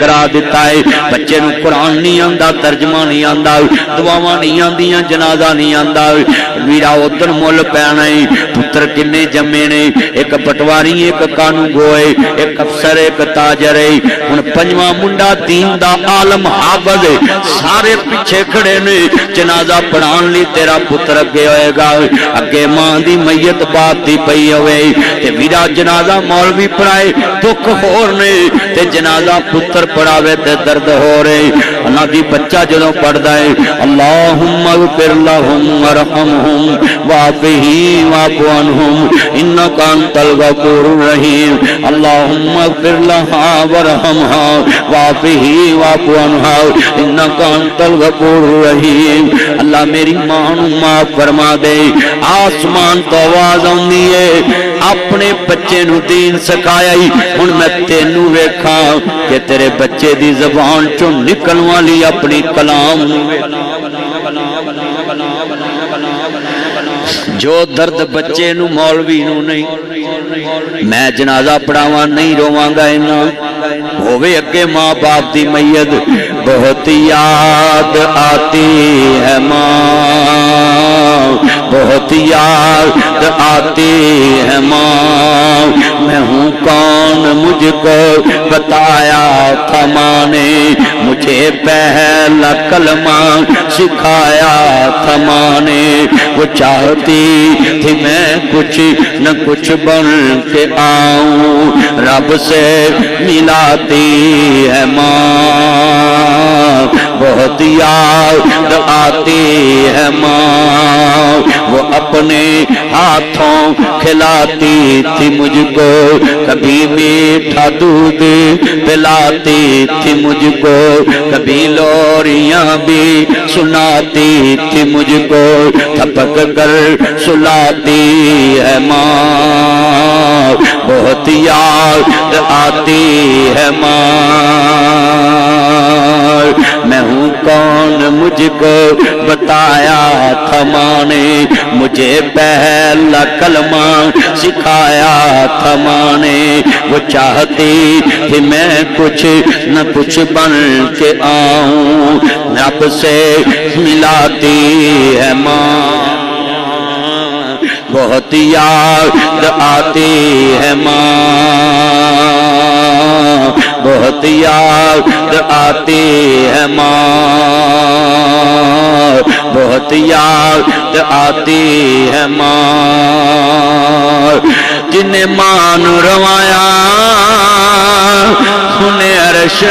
کرا دیتا ہے بچے نو قرآن نہیں آندا ترجمہ نہیں آندا دعاواں نہیں آندیاں جنازہ نہیں آندا میرا ادھر مل پینا ہے پتر کنے جمے نے ایک پٹواری ایک قانون گوئے ایک افسر ایک تاجر ہے ہن پنجواں منڈا دین دا عالم حافظ ہے سارے پیچھے کھڑے نے جنازہ پڑھان لی تیرا پتر اگے ہوئے گا اگے ماں دی میت باپ دی پئی ہوئے تے میرا جنازہ مولوی پڑھائے دکھ ہور نے تے جنازہ پتر پڑھاوے تے درد ہو رہے انہاں دی بچہ جدوں پڑھدا ہے اللہم اغفر لہم ورحمہم وعافہم واعف عنہم انک انت الغفور الرحیم اللہم اغفر لہا ورحمہا وعافہم واعف عنہا انک انت الغفور الرحیم اللہ میری ماں نو معاف فرما دے آسمان تو آواز آندی ہے اپنے بچے نو دین سکھایا ہی ہن میں تینوں ویکھاں کہ تیرے بچے دی زبان چوں نکلن والی اپنی کلام جو درد بچے نو مولوی نو نہیں میں جنازہ پڑھاواں نہیں رواں گا اینا ہووے اگے ماں باپ دی میت بہت یاد آتی ہے ماں بہت یاد آتی ہے ماں میں ہوں کون مجھ کو بتایا تھا ماں نے مجھے پہلا کلمہ سکھایا تھا ماں نے وہ چاہتی تھی میں کچھ نہ کچھ بن کے آؤں رب سے ملاتی ہے ماں بہت یاد آتی ہے ماں وہ اپنے ہاتھوں کھلاتی تھی مجھ کو کبھی میٹھا دودھ پلاتی تھی مجھ کو کبھی لوریاں بھی سناتی تھی مجھ کو تھپک کر سلاتی ہے ماں بہت یاد آتی ہے ماں میں ہوں کون مجھ کو بتایا تھا ماں نے مجھے پہلا کلمہ سکھایا تھا ماں نے وہ چاہتی کہ میں کچھ نہ کچھ بن کے آؤں رب سے ملاتی ہے ماں بہت یاد آتی ہے ماں بہت یاد آتی ہے ماں بہت یاد آتی ہے ماں جن ماں نو روایا سنے عرش